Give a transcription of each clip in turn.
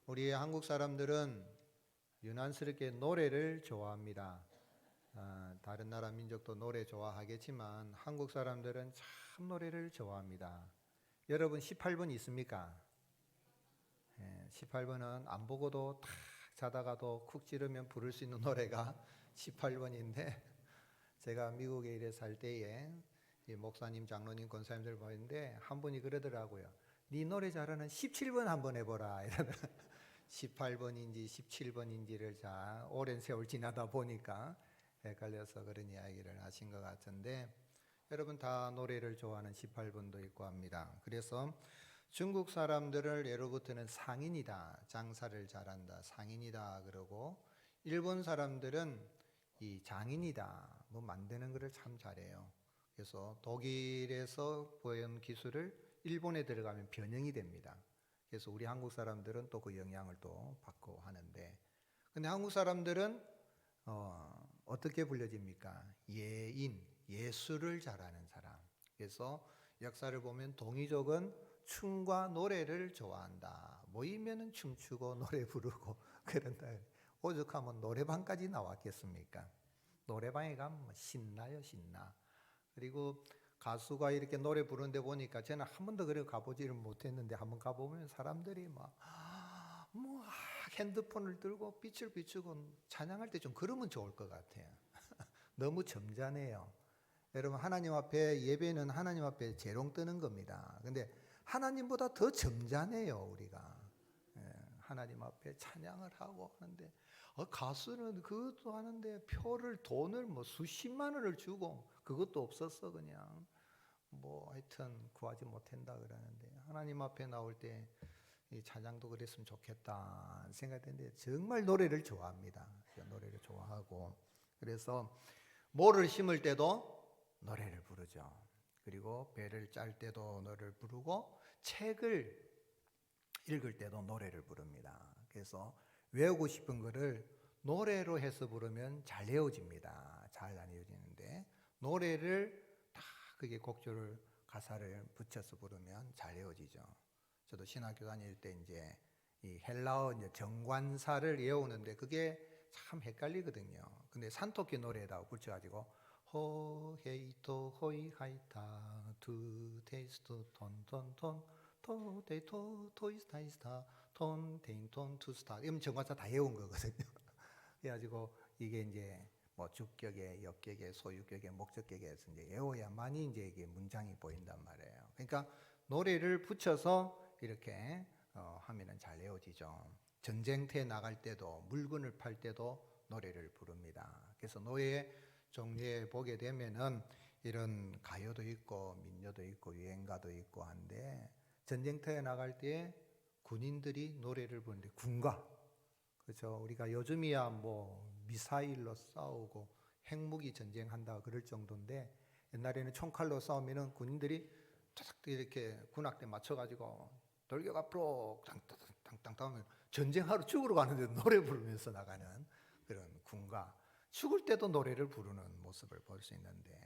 우리 한국 사람들은 유난스럽게 노래를 좋아합니다. 다른 나라 민족도 노래 좋아하겠지만 한국 사람들은 참 노래를 좋아합니다. 여러분 18번 있습니까? 18번은 안 보고도 탁 자다가도 쿡 찌르면 부를 수 있는 노래가 18번인데 제가 미국에 이래 살 때에 이 목사님, 장로님, 권사님들 보는데 한 분이 그러더라고요. 네 노래 잘하는 17번 한번 해보라. 이러더라고요. 18번인지 17번인지를 자 오랜 세월 지나다 보니까 헷갈려서 그런 이야기를 하신 것 같은데 여러분 다 노래를 좋아하는 18번도 있고 합니다. 그래서 중국 사람들을 예로부터는 상인이다, 장사를 잘한다, 상인이다 그러고 일본 사람들은 이 장인이다, 뭐 만드는 것을 참 잘해요. 그래서 독일에서 배운 기술을 일본에 들어가면 변형이 됩니다. 그래서 우리 한국 사람들은 또 그 영향을 또 받고 하는데, 근데 한국 사람들은 어떻게 불려집니까? 예인, 예술을 잘하는 사람. 그래서 역사를 보면 동이족은 춤과 노래를 좋아한다. 모이면은 춤추고 노래 부르고 그런다. 오죽하면 노래방까지 나왔겠습니까? 노래방에 가면 신나요, 신나. 그리고 가수가 이렇게 노래 부르는데 보니까 저는 한 번도 그래 가보지를 못했는데 한번 가보면 사람들이 막 뭐 핸드폰을 들고 빛을 비추고 찬양할 때 좀 그러면 좋을 것 같아요. 너무 점잖해요. 여러분 하나님 앞에 예배는 하나님 앞에 재롱 뜨는 겁니다. 근데 하나님보다 더 점잖해요 우리가. 하나님 앞에 찬양을 하고 하는데 가수는 그것도 하는데 돈을 뭐 수십만 원을 주고 그것도 없었어. 그냥 뭐 하여튼 구하지 못한다 그러는데 하나님 앞에 나올 때 이 찬양도 그랬으면 좋겠다 생각했는데 정말 노래를 좋아합니다. 노래를 좋아하고 그래서 모를 심을 때도 노래를 부르죠. 그리고 배를 짤 때도 노래를 부르고 책을 읽을 때도 노래를 부릅니다. 그래서 외우고 싶은 거를 노래로 해서 부르면 잘 외워집니다. 잘 안 외워지는데 노래를 다 그게 곡조를 가사를 붙여서 부르면 잘 외워지죠. 저도 신학교 다닐 때 이제 이 헬라어 이제 정관사를 외우는데 그게 참 헷갈리거든요. 근데 산토끼 노래에다가 붙여가지고 호헤이토 호이하이타 두 테이스트 톤톤톤 토데이토 토이스타이스타 톤 데인톤 투스타 이러면 정관사 다 외운 거거든요. 그래가지고 이게 이제 뭐 주격에 역격에 소유격에 목적격에서 이제 외워야만이 이제 이게 문장이 보인단 말이에요. 그러니까 노래를 붙여서 이렇게 하면은 잘 외워지죠. 전쟁터에 나갈 때도 물건을 팔 때도 노래를 부릅니다. 그래서 노래 종류에 보게 되면은 이런 가요도 있고 민요도 있고 유행가도 있고 한데 전쟁터에 나갈 때 군인들이 노래를 부르는데 군가 그렇죠. 우리가 요즘이야 뭐 미사일로 싸우고 핵무기 전쟁한다 그럴 정도인데 옛날에는 총칼로 싸우면은 군인들이 탁 이렇게 군악대 맞춰가지고 돌격 앞으로 땅땅땅땅 하면 전쟁하러 죽으러 가는데 노래 부르면서 나가는 그런 군가. 죽을 때도 노래를 부르는 모습을 볼 수 있는데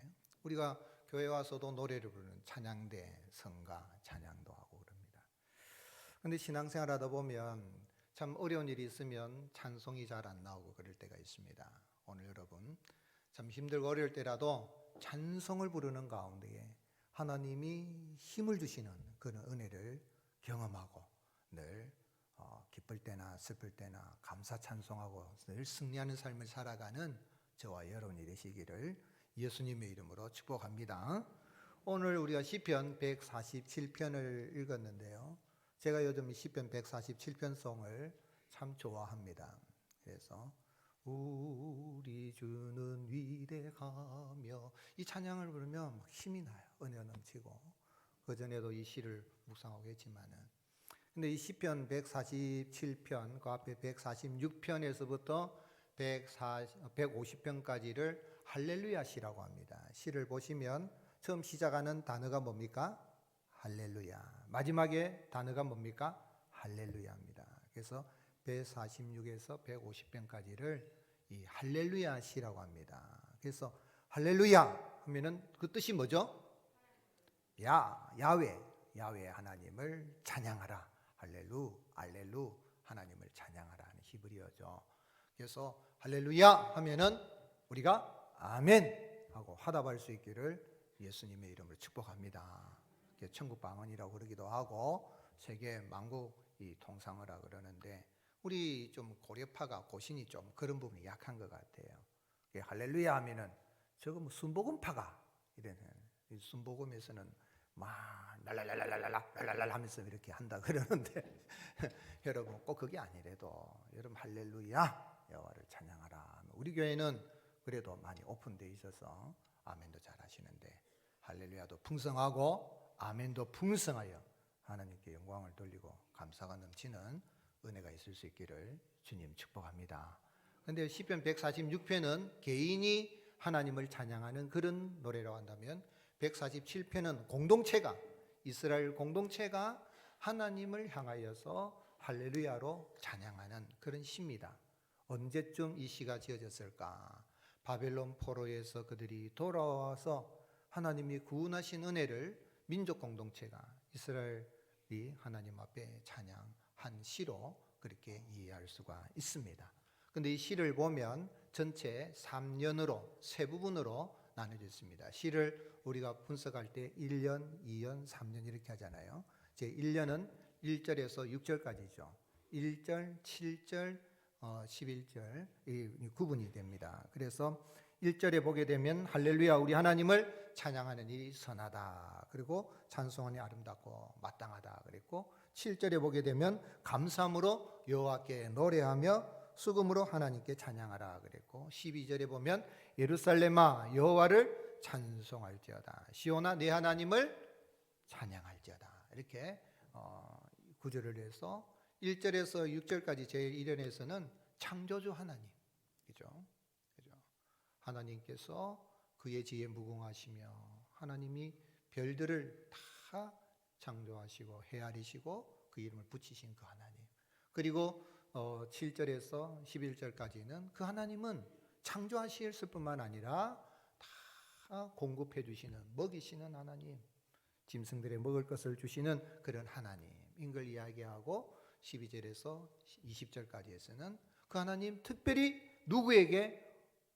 우리가 교회 와서도 노래를 부르는 찬양대, 성가, 찬양도 하고 그럽니다. 근데 신앙생활 하다 보면 참 어려운 일이 있으면 찬송이 잘 안 나오고 그럴 때가 있습니다. 오늘 여러분 참 힘들고 어려울 때라도 찬송을 부르는 가운데에 하나님이 힘을 주시는 그런 은혜를 경험하고 늘 기쁠 때나 슬플 때나 감사 찬송하고 늘 승리하는 삶을 살아가는 저와 여러분이 되시기를 예수님의 이름으로 축복합니다. 오늘 우리가 시편 147편을 읽었는데요. 제가 요즘 시편 147편 송을 참 좋아합니다. 그래서 우리 주는 위대하며 이 찬양을 부르면 막 힘이 나요. 은혜가 넘치고 그전에도 이 시를 묵상하고 했지만은 근데 이 시편 147편 그 앞에 146편에서부터 150편까지를 할렐루야 시라고 합니다. 시를 보시면 처음 시작하는 단어가 뭡니까? 할렐루야. 마지막에 단어가 뭡니까? 할렐루야입니다. 그래서 146에서 150편까지를 이 할렐루야 시라고 합니다. 그래서 할렐루야 하면은 그 뜻이 뭐죠? 야외 하나님을 찬양하라. 할렐루, 알렐루, 하나님을 찬양하라 하는 히브리어죠. 그래서 할렐루야 하면은 우리가 아멘 하고 화답할 수 있기를 예수님의 이름으로 축복합니다. 천국 방언이라고 그러기도 하고 세계 만국 이 통상어라 그러는데 우리 좀 고려파가 고신이 좀 그런 부분이 약한 것 같아요. 할렐루야 하면은 저거 뭐 순복음파가 이러는 순복음에서는 막 랄랄랄랄랄랄랄랄 하면서 이렇게 한다 그러는데 여러분 꼭 그게 아니래도 여러분 할렐루야 여호와를 찬양하라. 우리 교회는 그래도 많이 오픈되어 있어서 아멘도 잘 하시는데 할렐루야도 풍성하고 아멘도 풍성하여 하나님께 영광을 돌리고 감사가 넘치는 은혜가 있을 수 있기를 주님 축복합니다. 그런데 시편 146편은 개인이 하나님을 찬양하는 그런 노래라고 한다면 147편은 공동체가 이스라엘 공동체가 하나님을 향하여서 할렐루야로 찬양하는 그런 시입니다. 언제쯤 이 시가 지어졌을까? 바벨론 포로에서 그들이 돌아와서 하나님이 구원하신 은혜를 민족 공동체가 이스라엘이 하나님 앞에 찬양한 시로 그렇게 이해할 수가 있습니다. 근데 이 시를 보면 전체 3년으로 세 부분으로 나눠져 있습니다. 시를 우리가 분석할 때 1년, 2년, 3년 이렇게 하잖아요. 제 1년은 1절에서 6절까지죠. 1절, 7절, 11절 이 구분이 됩니다. 그래서 1절에 보게 되면 할렐루야 우리 하나님을 찬양하는 일이 선하다. 그리고 찬송하니 아름답고 마땅하다 그랬고 7절에 보게 되면 감사함으로 여호와께 노래하며 수금으로 하나님께 찬양하라 그랬고 12절에 보면 예루살렘아 여호와를 찬송할지어다. 시온아 내 하나님을 찬양할지어다. 이렇게 구절을 해서 1절에서 6절까지 제1연에서는 창조주 하나님 그죠? 하나님께서 그의 지혜에 무궁하시며 하나님이 별들을 다 창조하시고 헤아리시고 그 이름을 붙이신 그 하나님. 그리고 7절에서 11절까지는 그 하나님은 창조하실 뿐만 아니라 다 공급해 주시는 먹이시는 하나님, 짐승들의 먹을 것을 주시는 그런 하나님인 걸 이야기하고 12절에서 20절까지에서는 그 하나님 특별히 누구에게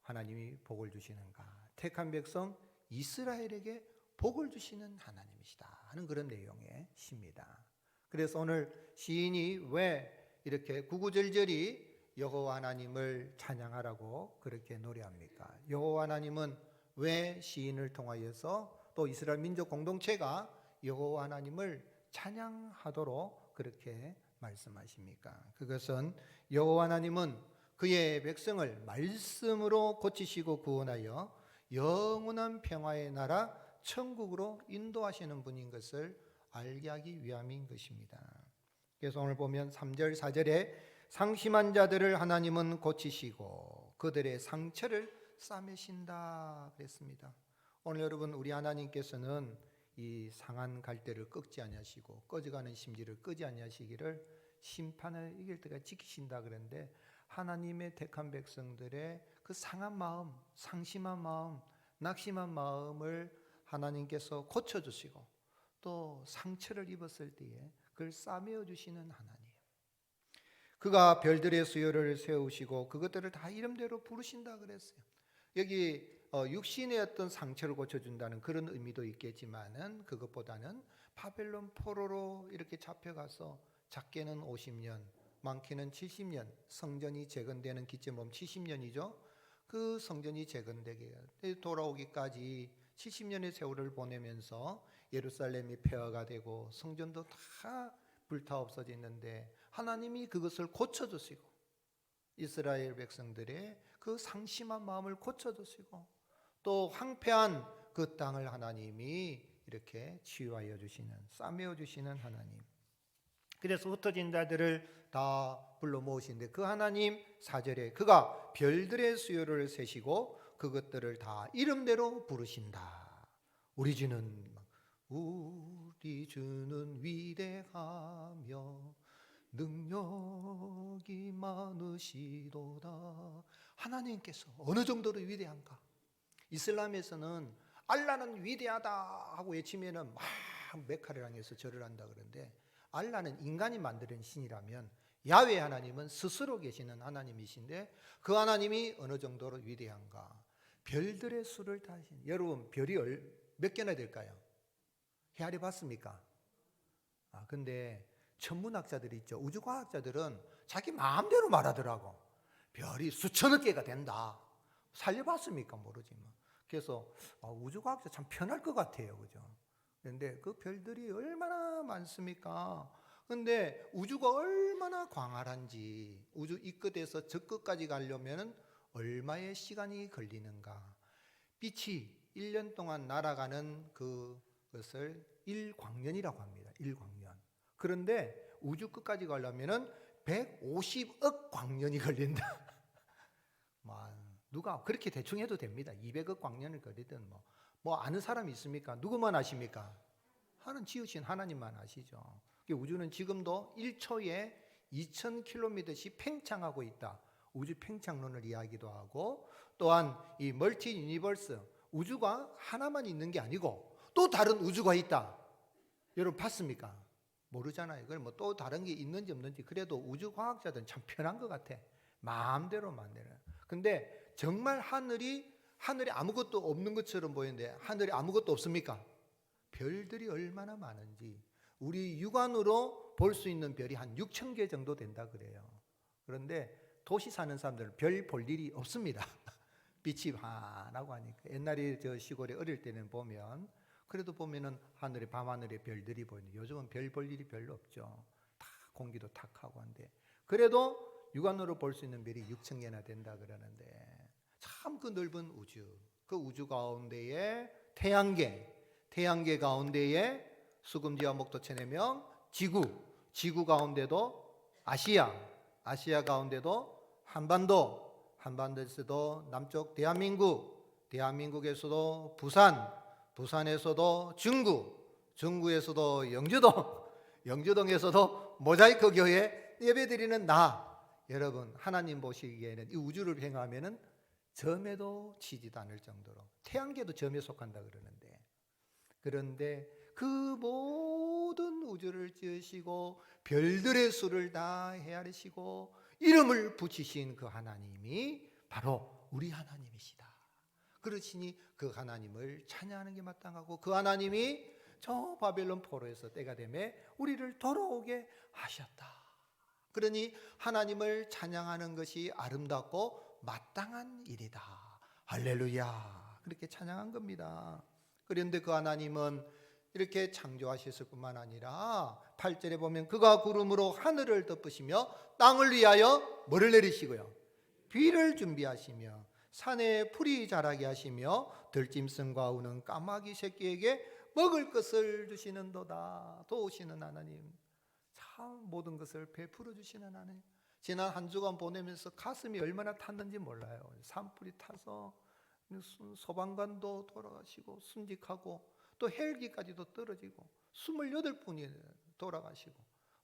하나님이 복을 주시는가? 택한 백성 이스라엘에게 복을 주시는 하나님이시다 하는 그런 내용의 시입니다. 그래서 오늘 시인이 왜 이렇게 구구절절히 여호와 하나님을 찬양하라고 그렇게 노래합니까? 여호와 하나님은 왜 시인을 통하여서 또 이스라엘 민족 공동체가 여호와 하나님을 찬양하도록 그렇게 말씀하십니까? 그것은 여호와 하나님은 그의 백성을 말씀으로 고치시고 구원하여 영원한 평화의 나라 천국으로 인도하시는 분인 것을 알게 하기 위함인 것입니다. 그래서 오늘 보면 3절 4절에 상심한 자들을 하나님은 고치시고 그들의 상처를 싸매신다 그랬습니다. 오늘 여러분 우리 하나님께서는 이 상한 갈대를 꺾지 아니하시고 꺼져가는 심지를 끄지 아니하시기를 심판을 이길 때까지 지키신다 그랬는데 하나님의 택한 백성들의 그 상한 마음, 상심한 마음, 낙심한 마음을 하나님께서 고쳐주시고 또 상처를 입었을 때에 그걸 싸매어 주시는 하나님. 그가 별들의 수요를 세우시고 그것들을 다 이름대로 부르신다 그랬어요. 여기 육신의 어떤 상처를 고쳐준다는 그런 의미도 있겠지만은 그것보다는 바벨론 포로로 이렇게 잡혀가서 작게는 50년, 많게는 70년 성전이 재건되는 기점 보면 70년이죠. 그 성전이 재건되게 돌아오기까지 70년의 세월을 보내면서 예루살렘이 폐허가 되고 성전도 다 불타 없어졌는데 하나님이 그것을 고쳐주시고 이스라엘 백성들의 그 상심한 마음을 고쳐주시고 또 황폐한 그 땅을 하나님이 이렇게 치유하여 주시는 싸매어 주시는 하나님. 그래서 흩어진 자들을 다 불러 모으신데 그 하나님 4절에 그가 별들의 수요를 세시고 그것들을 다 이름대로 부르신다. 우리 주는 위대하며 능력이 많으시도다. 하나님께서 어느 정도로 위대한가? 이슬람에서는 알라는 위대하다 하고 외치면은 막 메카를 향해서 절을 한다 그러는데 알라는 인간이 만드는 신이라면 야훼 하나님은 스스로 계시는 하나님이신데 그 하나님이 어느 정도로 위대한가. 별들의 수를 다 하신. 여러분 별이 몇 개나 될까요? 헤아려 봤습니까? 근데 천문학자들이 있죠. 우주과학자들은 자기 마음대로 말하더라고. 별이 수천억 개가 된다. 살려봤습니까? 모르지만. 그래서 우주과학자 참 편할 것 같아요. 그죠? 그런데 그 별들이 얼마나 많습니까? 근데 우주가 얼마나 광활한지, 우주 이 끝에서 저 끝까지 가려면 얼마의 시간이 걸리는가. 빛이 1년 동안 날아가는 그것을 1광년이라고 합니다. 1광년. 그런데 우주 끝까지 가려면 150억 광년이 걸린다. 누가 그렇게 대충 해도 됩니다. 200억 광년을 걸리든 뭐 아는 사람이 있습니까? 누구만 아십니까? 하는 지으신 하나님만 아시죠. 우주는 지금도 1초에 2000km씩 팽창하고 있다. 우주 팽창론을 이야기도 하고, 또한 이 멀티 유니버스, 우주가 하나만 있는 게 아니고 또 다른 우주가 있다. 여러분 봤습니까? 모르잖아요. 그럼 뭐 또 다른 게 있는지 없는지. 그래도 우주 과학자들은 참 편한 것 같아. 마음대로 만드는. 근데 정말 하늘이 아무것도 없는 것처럼 보이는데 하늘에 아무것도 없습니까? 별들이 얼마나 많은지. 우리 육안으로 볼 수 있는 별이 한 6,000개 정도 된다 그래요. 그런데 도시 사는 사람들은 별 볼 일이 없습니다. 빛이 환하고 하니까. 옛날에 저 시골에 어릴 때는 보면, 그래도 보면은 하늘에, 밤하늘에 별들이 보이는데 요즘은 별 볼 일이 별로 없죠. 다 공기도 탁하고 한데, 그래도 육안으로 볼 수 있는 별이 6,000개나 된다 그러는데, 참 그 넓은 우주, 그 우주 가운데에 태양계 가운데에 수금지와 목도체 4명, 지구 가운데도 아시아 가운데도 한반도에서도 남쪽 대한민국에서도 부산에서도 중구에서도 영주동에서도 모자이크 교회 예배드리는 여러분, 하나님 보시기에는 이 우주를 행하면은 점에도 치지도 않을 정도로, 태양계도 점에 속한다 그러는데, 그런데 그 모든 우주를 지으시고 별들의 수를 다 헤아리시고 이름을 붙이신 그 하나님이 바로 우리 하나님이시다. 그러시니 그 하나님을 찬양하는 게 마땅하고, 그 하나님이 저 바벨론 포로에서 때가 되매 우리를 돌아오게 하셨다. 그러니 하나님을 찬양하는 것이 아름답고 마땅한 일이다. 할렐루야. 그렇게 찬양한 겁니다. 그런데 그 하나님은 이렇게 창조하셨을 뿐만 아니라 8절에 보면 그가 구름으로 하늘을 덮으시며 땅을 위하여 뭐를 내리시고요? 비를 준비하시며 산에 풀이 자라게 하시며 들짐승과 우는 까마귀 새끼에게 먹을 것을 주시는도다. 도우시는 하나님, 참 모든 것을 베풀어 주시는 하나님. 지난 한 주간 보내면서 가슴이 얼마나 탔는지 몰라요. 산불이 타서 소방관도 돌아가시고 순직하고 또 헬기까지도 떨어지고 28분이 돌아가시고,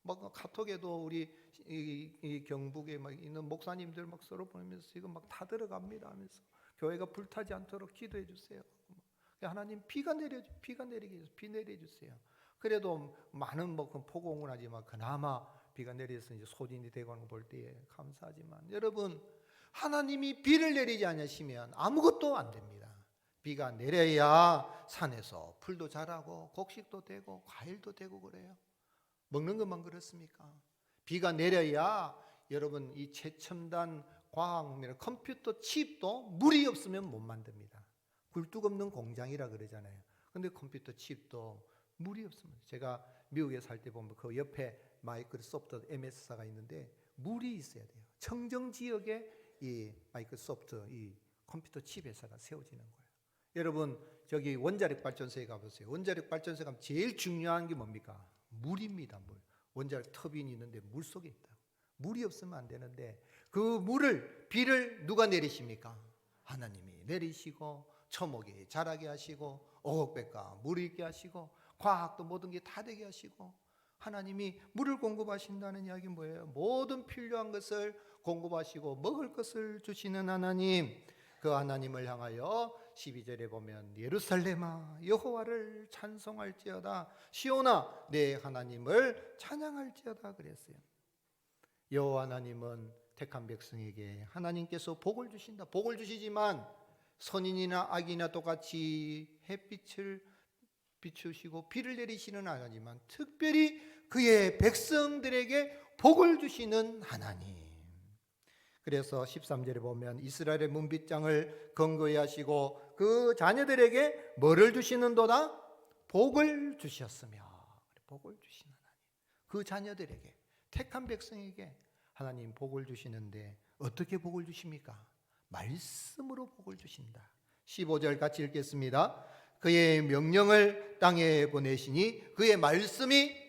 막 카톡에도 우리 이 경북에 막 있는 목사님들 막 서로 보내면서 지금 막 다 들어갑니다 하면서 교회가 불타지 않도록 기도해 주세요. 하나님 비 내려 주세요. 그래도 많은 뭐 폭우는 하지만 그나마 비가 내려서 이제 소진이 되고 하는 거 볼 때에 감사하지만, 여러분, 하나님이 비를 내리지 않으시면 아무것도 안 됩니다. 비가 내려야 산에서 풀도 자라고 곡식도 되고 과일도 되고 그래요. 먹는 것만 그렇습니까? 비가 내려야 여러분 이 최첨단 과학면 컴퓨터 칩도 물이 없으면 못 만듭니다. 굴뚝 없는 공장이라 그러잖아요. 근데 컴퓨터 칩도 물이 없습니다. 제가 미국에 살 때 보면 그 옆에 마이크로소프트 MS사가 있는데 물이 있어야 돼요. 청정 지역에 이 마이크로소프트 이 컴퓨터 칩 회사가 세워지는 거예요. 여러분 저기 원자력 발전소에 가보세요. 원자력 발전소에 가면 제일 중요한 게 뭡니까? 물입니다. 물. 원자력 터빈이 있는데 물 속에 있다. 물이 없으면 안 되는데 그 비를 누가 내리십니까? 하나님이 내리시고 초목이 자라게 하시고 오곡백과 물이 있게 하시고 과학도 모든 게 다 되게 하시고, 하나님이 물을 공급하신다는 이야기는 뭐예요? 모든 필요한 것을 공급하시고 먹을 것을 주시는 하나님, 그 하나님을 향하여 12절에 보면 예루살렘아 여호와를 찬송할지어다, 시온아 내 하나님을 찬양할지어다 그랬어요. 여호와 하나님은 택한 백성에게 하나님께서 복을 주신다. 복을 주시지만 선인이나 악인이나 똑같이 햇빛을 비추시고 비를 내리시는 하나님은 특별히 그의 백성들에게 복을 주시는 하나님. 그래서 13절에 보면 이스라엘의 문빗장을 건거히 하시고 그 자녀들에게 뭐를 주시는도다? 복을 주셨으며. 복을 주시는 하나님. 그 자녀들에게, 택한 백성에게 하나님 복을 주시는데 어떻게 복을 주십니까? 말씀으로 복을 주신다. 15절 같이 읽겠습니다. 그의 명령을 땅에 보내시니 그의 말씀이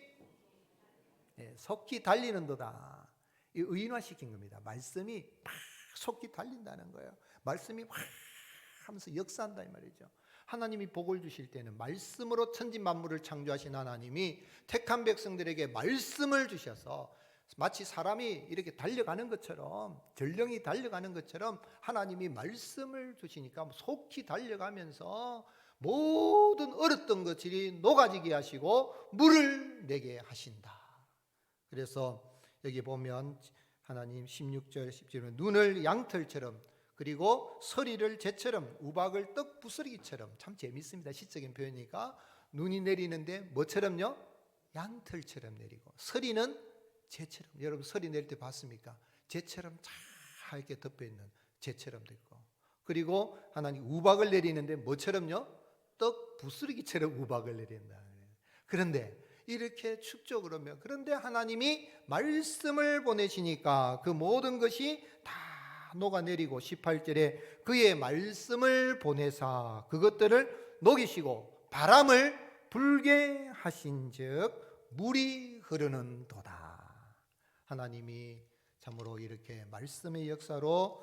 속히 달리는도다. 이 의인화시킨 겁니다. 말씀이 막 속히 달린다는 거예요. 말씀이 막 하면서 역사한다 이 말이죠. 하나님이 복을 주실 때는 말씀으로 천지 만물을 창조하신 하나님이 택한 백성들에게 말씀을 주셔서 마치 사람이 이렇게 달려가는 것처럼, 전령이 달려가는 것처럼 하나님이 말씀을 주시니까 속히 달려가면서 모든 얼었던 것들이 녹아지게 하시고 물을 내게 하신다. 그래서 여기 보면 하나님 16절 17절 눈을 양털처럼 그리고 서리를 재처럼 우박을 떡 부스러기처럼, 참 재밌습니다. 시적인 표현이니까. 눈이 내리는데 뭐처럼요? 양털처럼 내리고, 서리는 재처럼. 여러분 서리 내릴 때 봤습니까? 재처럼 잘게 덮여있는 재처럼 됐고, 그리고 하나님 우박을 내리는데 뭐처럼요? 떡 부스러기처럼 우박을 내린다. 그런데 이렇게 춥죠 그러면. 그런데 하나님이 말씀을 보내시니까 그 모든 것이 다 녹아내리고 18절에 그의 말씀을 보내사 그것들을 녹이시고 바람을 불게 하신즉 물이 흐르는 도다. 하나님이 참으로 이렇게 말씀의 역사로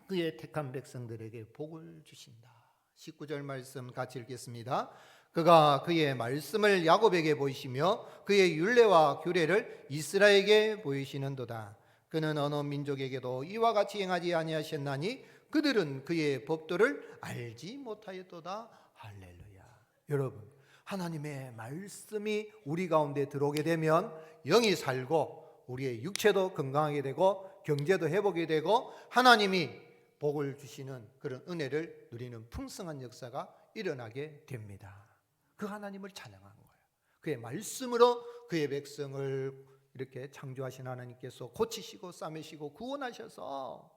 그의 택한 백성들에게 복을 주신다. 19절 말씀 같이 읽겠습니다. 그가 그의 말씀을 야곱에게 보이시며 그의 율례와 규례를 이스라엘에게 보이시는도다. 그는 어느 민족에게도 이와 같이 행하지 아니하셨나니 그들은 그의 법도를 알지 못하였도다. 할렐루야. 여러분, 하나님의 말씀이 우리 가운데 들어오게 되면 영이 살고 우리의 육체도 건강하게 되고 경제도 회복이 되고 하나님이 복을 주시는 그런 은혜를 누리는 풍성한 역사가 일어나게 됩니다. 그 하나님을 찬양한 거예요. 그의 말씀으로 그의 백성을 이렇게 창조하신 하나님께서 고치시고 싸매시고 구원하셔서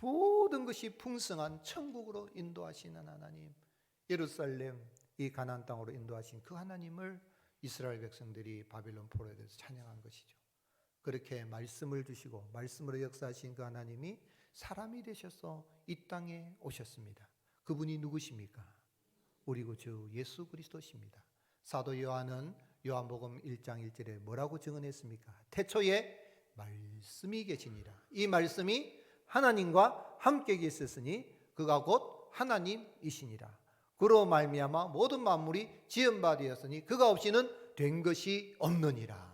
모든 것이 풍성한 천국으로 인도하시는 하나님, 예루살렘 이 가나안 땅으로 인도하신 그 하나님을 이스라엘 백성들이 바빌론 포로에 대해서 찬양한 것이죠. 그렇게 말씀을 주시고 말씀으로 역사하신 그 하나님이 사람이 되셔서 이 땅에 오셨습니다. 그분이 누구십니까? 우리 주 예수 그리스도십니다. 사도 요한은 요한복음 1장 1절에 뭐라고 증언했습니까? 태초에 말씀이 계시니라. 이 말씀이 하나님과 함께 계셨으니 그가 곧 하나님이시니라. 그로 말미암아 모든 만물이 지은 바 되었으니 그가 없이는 된 것이 없느니라.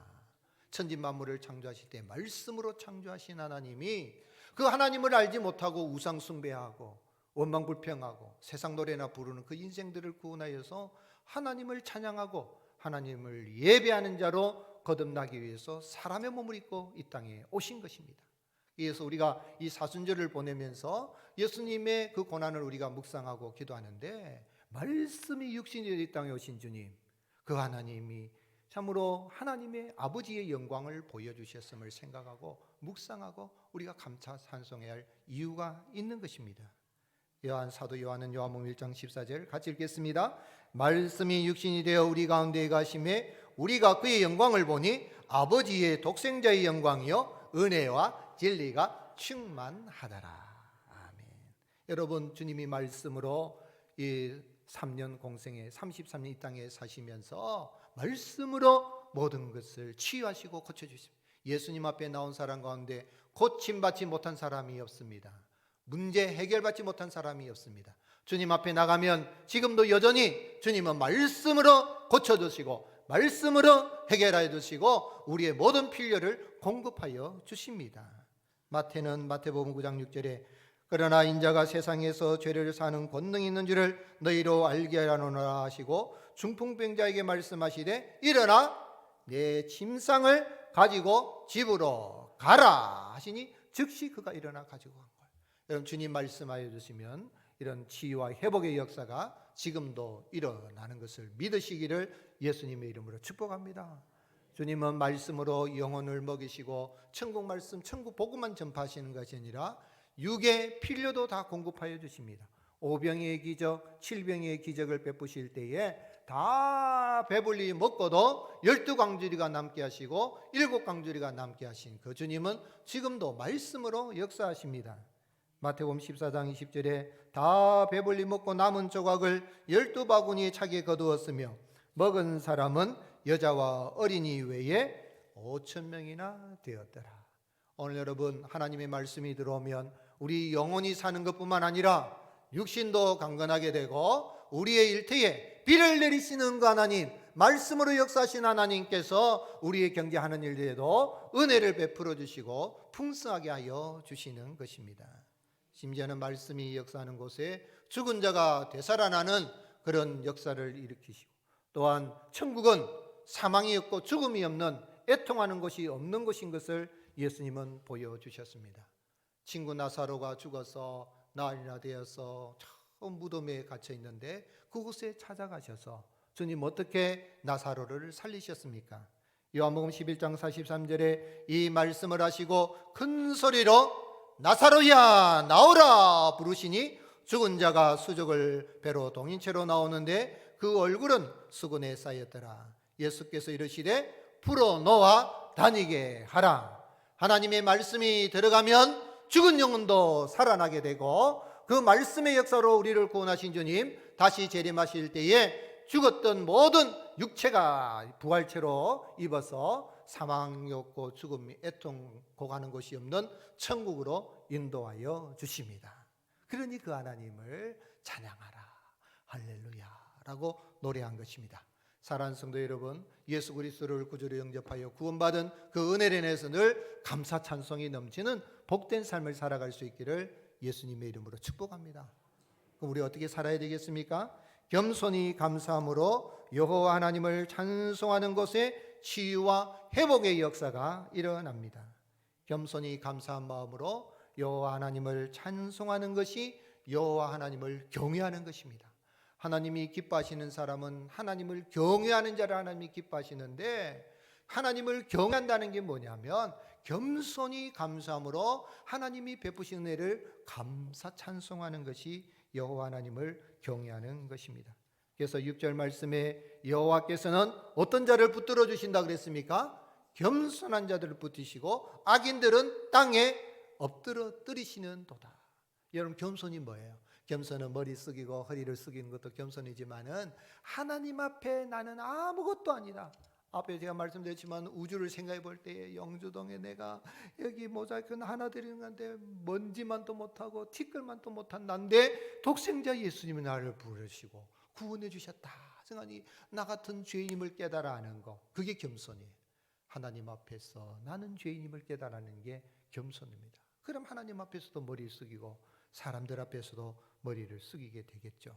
천지 만물을 창조하실 때 말씀으로 창조하신 하나님이 그 하나님을 알지 못하고 우상 숭배하고 원망불평하고 세상 노래나 부르는 그 인생들을 구원하여서 하나님을 찬양하고 하나님을 예배하는 자로 거듭나기 위해서 사람의 몸을 입고 이 땅에 오신 것입니다. 그래서 우리가 이 사순절을 보내면서 예수님의 그 고난을 우리가 묵상하고 기도하는데 말씀이 육신이 이 땅에 오신 주님, 그 하나님이 참으로 하나님의 아버지의 영광을 보여주셨음을 생각하고 묵상하고 우리가 감사 찬송해야 할 이유가 있는 것입니다. 사도 요한은 요한복음 1장 14절 같이 읽겠습니다. 말씀이 육신이 되어 우리 가운데 가심에 우리가 그의 영광을 보니 아버지의 독생자의 영광이요 은혜와 진리가 충만하더라. 아멘. 여러분, 주님이 말씀으로 이 3년 공생에 33년 이 땅에 사시면서 말씀으로 모든 것을 치유하시고 고쳐주십니다. 예수님 앞에 나온 사람 가운데 고침받지 못한 사람이 없습니다. 문제 해결받지 못한 사람이 없습니다. 주님 앞에 나가면 지금도 여전히 주님은 말씀으로 고쳐주시고 말씀으로 해결해 주시고 우리의 모든 필요를 공급하여 주십니다. 마태는 마태복음 9장 6절에 그러나 인자가 세상에서 죄를 사는 권능이 있는 줄을 너희로 알게 하노라 하시고 중풍병자에게 말씀하시되 일어나 내 침상을 가지고 집으로 가라 하시니 즉시 그가 일어나 가지고 간 거예요. 여러분, 주님 말씀하여 주시면 이런 치유와 회복의 역사가 지금도 일어나는 것을 믿으시기를 예수님의 이름으로 축복합니다. 주님은 말씀으로 영혼을 먹이시고 천국 말씀, 천국 복음만 전파하시는 것이 아니라 육의 필요도 다 공급하여 주십니다. 5병의 기적, 7병의 기적을 베푸실 때에 다 배불리 먹고도 12광주리가 남게 하시고 7광주리가 남게 하신 그 주님은 지금도 말씀으로 역사하십니다. 마태복음 14장 20절에 다 배불리 먹고 남은 조각을 12바구니에 차게 거두었으며 먹은 사람은 여자와 어린이 외에 5,000명이나 되었더라. 오늘 여러분, 하나님의 말씀이 들어오면 우리 영혼이 사는 것뿐만 아니라 육신도 강건하게 되고 우리의 일터에 비를 내리시는 그 하나님, 말씀으로 역사하신 하나님께서 우리의 경제하는 일들에도 은혜를 베풀어 주시고 풍성하게 하여 주시는 것입니다. 심지어는 말씀이 역사하는 곳에 죽은 자가 되살아나는 그런 역사를 일으키시고, 또한 천국은 사망이 없고 죽음이 없는, 애통하는 것이 없는 것인 것을 예수님은 보여주셨습니다. 친구 나사로가 죽어서 나흘이나 되어서 처음 무덤에 갇혀 있는데 그곳에 찾아가셔서 주님 어떻게 나사로를 살리셨습니까? 요한복음 11장 43절에 이 말씀을 하시고 큰 소리로 나사로야 나오라 부르시니 죽은 자가 수족을 배로 동인체로 나오는데 그 얼굴은 수건에 쌓였더라. 예수께서 이르시되 풀어놓아 다니게 하라. 하나님의 말씀이 들어가면 죽은 영혼도 살아나게 되고, 그 말씀의 역사로 우리를 구원하신 주님 다시 재림하실 때에 죽었던 모든 육체가 부활체로 입어서 사망이 없고 죽음이 애통고 가는 곳이 없는 천국으로 인도하여 주십니다. 그러니 그 하나님을 찬양하라 할렐루야 라고 노래한 것입니다. 사랑하는 성도 여러분, 예수 그리스도를 구주로 영접하여 구원받은 그 은혜를 인해서 늘 감사 찬송이 넘치는 복된 삶을 살아갈 수 있기를 예수님의 이름으로 축복합니다. 그럼 우리 어떻게 살아야 되겠습니까? 겸손히 감사함으로 여호와 하나님을 찬송하는 것에 치유와 회복의 역사가 일어납니다. 겸손히 감사한 마음으로 여호와 하나님을 찬송하는 것이 여호와 하나님을 경외하는 것입니다. 하나님이 기뻐하시는 사람은 하나님을 경외하는 자를 하나님이 기뻐하시는데, 하나님을 경외한다는 게 뭐냐면 겸손히 감사함으로 하나님이 베푸신 은혜를 감사 찬송하는 것이 여호와 하나님을 경외하는 것입니다. 그래서 6절 말씀에 여호와께서는 어떤 자를 붙들어 주신다 그랬습니까? 겸손한 자들을 붙이시고 악인들은 땅에 엎드려 뜨리시는 도다. 여러분, 겸손이 뭐예요? 겸손은 머리 숙이고 허리를 숙이는 것도 겸손이지만은 하나님 앞에 나는 아무것도 아니다. 앞에 제가 말씀드렸지만 우주를 생각해 볼 때에 영주동에 내가 여기 모자이크 하나 드리는 건데 먼지만도 못하고 티끌만도 못한 난데 독생자 예수님이 나를 부르시고 구원해 주셨다. 생각하니 나 같은 죄인임을 깨달아 하는 거, 그게 겸손이에요. 하나님 앞에서 나는 죄인임을 깨달아는 게 겸손입니다. 그럼 하나님 앞에서도 머리 숙이고 사람들 앞에서도 머리를 숙이게 되겠죠.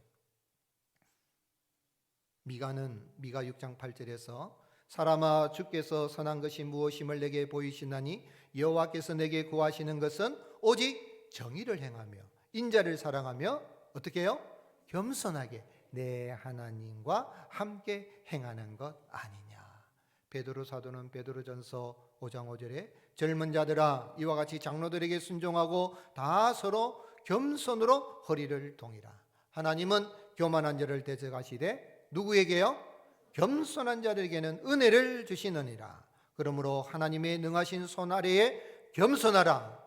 미가 6장 8절에서 사람아 주께서 선한 것이 무엇임을 내게 보이시나니 여호와께서 내게 구하시는 것은 오직 정의를 행하며 인자를 사랑하며 어떻게 해요? 겸손하게 내 하나님과 함께 행하는 것 아니냐. 베드로 사도는 베드로전서 5장 5절에 젊은 자들아 이와 같이 장로들에게 순종하고 다 서로 겸손으로 허리를 동이라. 하나님은 교만한 자를 대적하시되 누구에게요? 겸손한 자들에게는 은혜를 주시느니라. 그러므로 하나님의 능하신 손 아래에 겸손하라.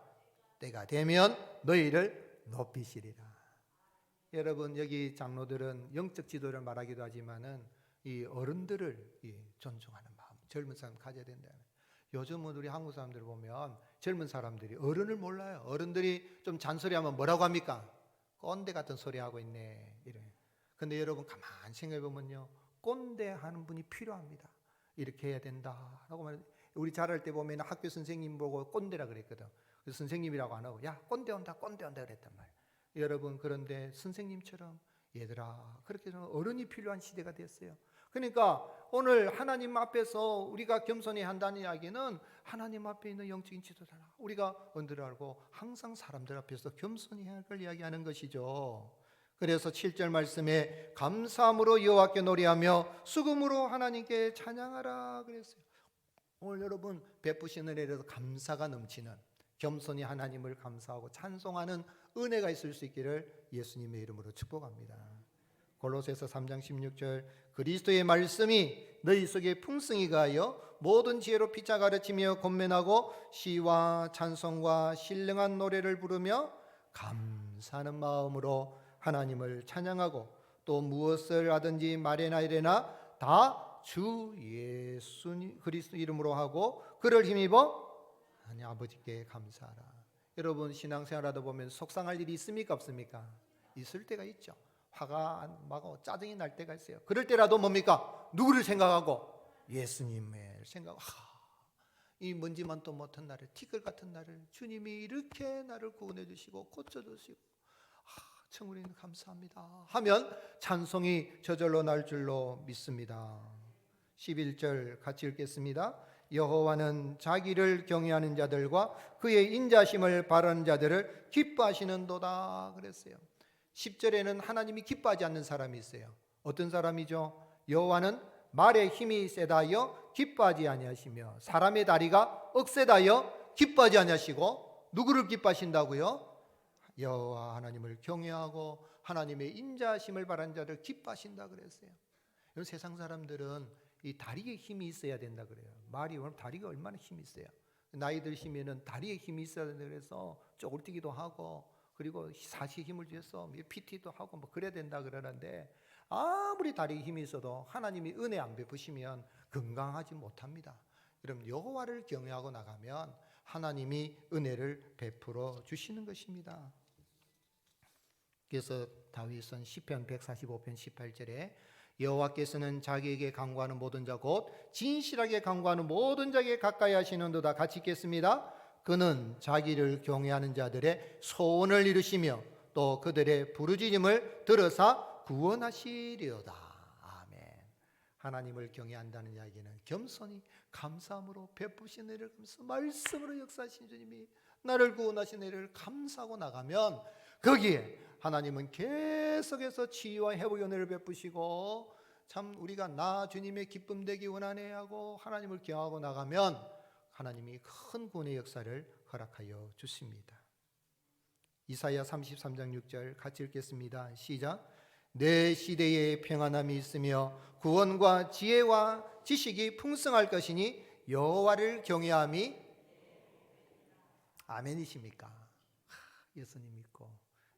때가 되면 너희를 높이시리라. 여러분, 여기 장로들은 영적 지도를 말하기도 하지만은 이 어른들을 존중하는 마음, 젊은 사람 가져야 된다. 요즘은 우리 한국 사람들 보면 젊은 사람들이 어른을 몰라요. 어른들이 좀 잔소리하면 뭐라고 합니까? 꼰대 같은 소리 하고 있네. 이래. 근데 여러분 가만히 생각해 보면요, 꼰대 하는 분이 필요합니다. 이렇게 해야 된다라고 말. 우리 자랄 때 보면 학교 선생님 보고 꼰대라 그랬거든. 그래서 선생님이라고 안 하고 야 꼰대 온다 그랬단 말이에요. 여러분, 그런데 선생님처럼 얘들아 그렇게 어른이 필요한 시대가 됐어요. 그러니까 오늘 하나님 앞에서 우리가 겸손히 한다는 이야기는 하나님 앞에 있는 영적인 지도자라. 우리가 언들을 알고 항상 사람들 앞에서 겸손히 해야 할 걸 이야기하는 것이죠. 그래서 7절 말씀에 감사함으로 여호와께 노래하며 수금으로 하나님께 찬양하라 그랬어요. 오늘 여러분 베푸신 은혜에서 감사가 넘치는, 겸손히 하나님을 감사하고 찬송하는 은혜가 있을 수 있기를 예수님의 이름으로 축복합니다. 골로새서 3장 16절 그리스도의 말씀이 너희 속에 풍성히 가하여 모든 지혜로 피차 가르치며 권면하고 시와 찬송과 신령한 노래를 부르며 감사하는 마음으로 하나님을 찬양하고 또 무엇을 하든지 말이나 이래나 다 주 예수 그리스도 이름으로 하고 그를 힘입어 하나님 아버지께 감사하라. 여러분 신앙생활하다 보면 속상할 일이 있습니까 없습니까? 있을 때가 있죠. 화가 나고 짜증이 날 때가 있어요. 그럴 때라도 뭡니까? 누구를 생각하고? 예수님을 생각하고 이 먼지만도 못한 나를, 티끌 같은 나를 주님이 이렇게 나를 구원해 주시고 고쳐주시고 천국님 감사합니다 하면 찬송이 저절로 날 줄로 믿습니다. 11절 같이 읽겠습니다. 여호와는 자기를 경외하는 자들과 그의 인자심을 바라는 자들을 기뻐하시는도다 그랬어요. 10절에는 하나님이 기뻐하지 않는 사람이 있어요. 어떤 사람이죠? 여호와는 말에 힘이 세다하여 기뻐하지 아니하시며 사람의 다리가 억세다하여 기뻐하지 아니하시고 누구를 기뻐하신다고요? 여호와 하나님을 경외하고 하나님의 인자심을 바라는 자를 기뻐하신다 그랬어요. 세상 사람들은 이 다리에 힘이 있어야 된다 그래요. 말이 다리가 얼마나 힘이 있어요. 나이 드시면은 다리에 힘이 있어야 된다 그래서 쪼글뛰기도 하고 그리고 사시에 힘을 주어서 PT도 하고 뭐 그래야 된다 그러는데 아무리 다리에 힘이 있어도 하나님이 은혜 안 베푸시면 건강하지 못합니다. 그럼 여호와를 경외하고 나가면 하나님이 은혜를 베풀어 주시는 것입니다. 그래서 다윗은 시편 145편 18절에 여호와께서는 자기에게 간구하는 모든 자 곧 진실하게 간구하는 모든 자에게 가까이 하시는도다. 같이 읽겠습니다. 그는 자기를 경외하는 자들의 소원을 이루시며 또 그들의 부르짖음을 들으사 구원하시리로다. 아멘. 하나님을 경외한다는 이야기는 겸손히 감사함으로 베푸신 은혜를 감사 말씀으로 역사하신 주님이 나를 구원하신 은혜를 감사하고 나가면 거기에 하나님은 계속해서 치유와 회복의 은혜를 베푸시고 참 우리가 나 주님의 기쁨 되기 원하네 하고 하나님을 경외하고 나가면 하나님이 큰 구원의 역사를 허락하여 주십니다. 이사야 33장 6절 같이 읽겠습니다. 시작. 내 시대에 평안함이 있으며 구원과 지혜와 지식이 풍성할 것이니 여호와를 경외함이 아멘이십니까? 예수님 믿고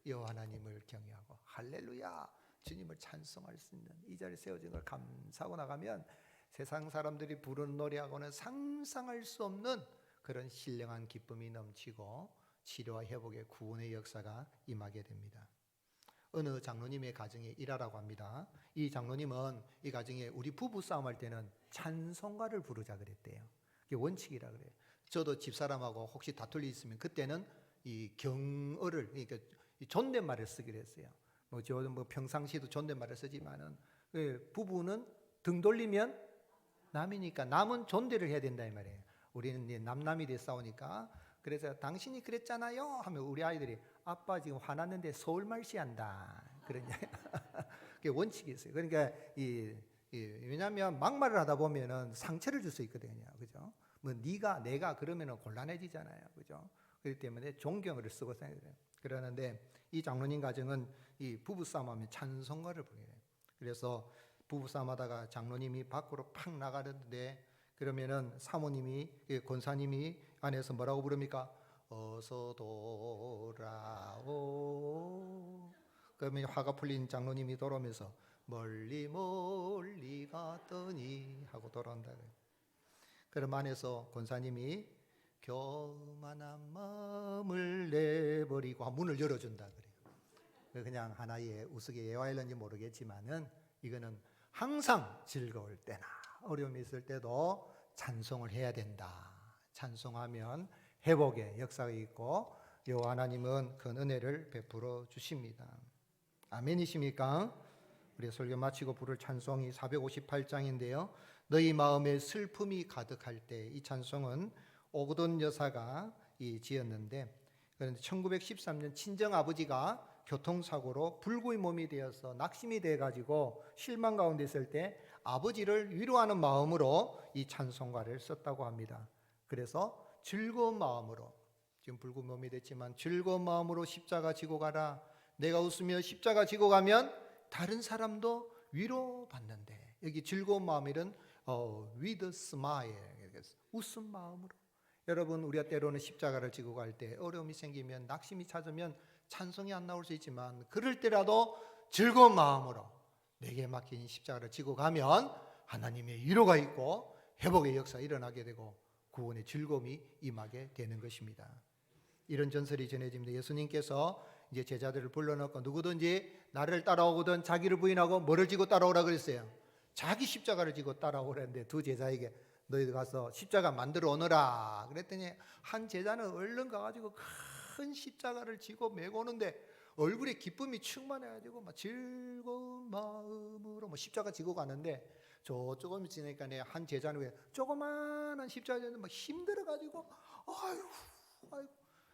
여호와 하나님을 경외하고 할렐루야 주님을 찬송할 수 있는 이 자리에 세워진 걸 감사하고 나가면 세상 사람들이 부르는 노래하고는 상상할 수 없는 그런 신령한 기쁨이 넘치고 치료와 회복의 구원의 역사가 임하게 됩니다. 어느 장로님의 가정에 일하라고 합니다. 이 장로님은 이 가정에 우리 부부 싸움할 때는 찬송가를 부르자 그랬대요. 그게 원칙이라 그래요. 저도 집사람하고 혹시 다툴 일 있으면 그때는 이 경어를 그러니까 존댓말을 쓰기로 했어요. 뭐 평상시도 존댓말을 쓰지만은 부부는 등 돌리면 남이니까 남은 존대를 해야 된다 이 말이에요. 우리는 이제 남남이 돼 싸우니까 그래서 당신이 그랬잖아요 하면 우리 아이들이 아빠 지금 화났는데 서울말씨한다 그런 그게 원칙이 있어요. 그러니까 왜냐하면 막말을 하다 보면은 상처를 줄 수 있거든요, 그죠? 뭐 네가 내가 그러면은 곤란해지잖아요, 그죠? 그렇기 때문에 존경을 쓰고 생각해요. 그러는데 이 장로님 가정은 이 부부 싸움하면 찬송가를 부르게 돼요. 그래서 부부 싸움하다가 장로님이 밖으로 팍 나가는데 그러면은 사모님이 권사님이 안에서 뭐라고 부릅니까? 어서 돌아오. 그러면 화가 풀린 장로님이 돌아오면서 멀리 멀리 갔더니 하고 돌아온다. 그럼 안에서 권사님이 교만한 마음을 내버리고 문을 열어준다 그래요. 그냥 하나의 우스갯예화일는지 모르겠지만은 이거는 항상 즐거울 때나 어려움이 있을 때도 찬송을 해야 된다. 찬송하면 회복의 역사가 있고 여호와 하나님은 그 은혜를 베풀어 주십니다. 아멘이십니까? 우리 설교 마치고 부를 찬송이 458장인데요. 너희 마음에 슬픔이 가득할 때, 이 찬송은 오거돈 여사가 지었는데, 그런데 1913년 친정아버지가 교통사고로 불구의 몸이 되어서 낙심이 돼가지고 실망 가운데 있을 때 아버지를 위로하는 마음으로 이 찬송가를 썼다고 합니다. 그래서 즐거운 마음으로, 지금 불구의 몸이 됐지만 즐거운 마음으로 십자가 지고 가라. 내가 웃으며 십자가 지고 가면 다른 사람도 위로받는데, 여기 즐거운 마음이란 with a smile, 웃음 마음으로. 여러분, 우리가 때로는 십자가를 지고 갈 때 어려움이 생기면, 낙심이 찾으면 찬송이 안 나올 수 있지만, 그럴 때라도 즐거운 마음으로 내게 맡긴 십자가를 지고 가면 하나님의 위로가 있고 회복의 역사가 일어나게 되고 구원의 즐거움이 임하게 되는 것입니다. 이런 전설이 전해집니다. 예수님께서 이제 제자들을 불러놓고 누구든지 나를 따라오거든 자기를 부인하고 뭐를 지고 따라오라 그랬어요? 자기 십자가를 지고 따라오라는데, 두 제자에게 너희들 가서 십자가 만들어 오너라 그랬더니 한 제자는 얼른 가가지고 큰 십자가를 지고 메고 오는데 얼굴에 기쁨이 충만해가지고 막 즐거운 마음으로 뭐 십자가 지고 가는데, 저 조금 지나니까 한 제자는 왜 조그만한 십자가는 막 힘들어가지고 아유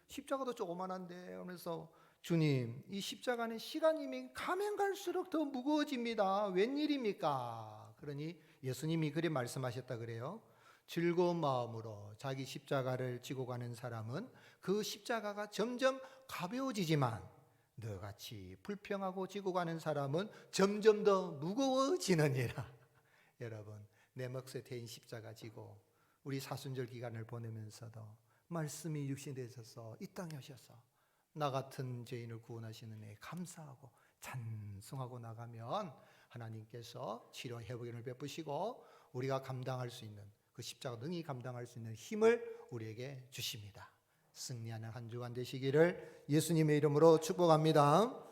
십자가도 조그만한데 하면서, 주님, 이 십자가는 시간이 가면 갈수록 더 무거워집니다. 웬일입니까? 그러니 예수님이 그래 말씀하셨다 그래요. 즐거운 마음으로 자기 십자가를 지고 가는 사람은 그 십자가가 점점 가벼워지지만, 너같이 불평하고 지고 가는 사람은 점점 더 무거워지느니라. 여러분, 내 몫에 대인 십자가 지고 우리 사순절 기간을 보내면서도 말씀이 육신이 되셔서 이 땅에 오셔서 나 같은 죄인을 구원하시는 애 감사하고 찬송하고 나가면 하나님께서 치료 회복의 은혜를 베푸시고 우리가 감당할 수 있는, 그 십자가 능히 감당할 수 있는 힘을 우리에게 주십니다. 승리하는 한 주간 되시기를 예수님의 이름으로 축복합니다.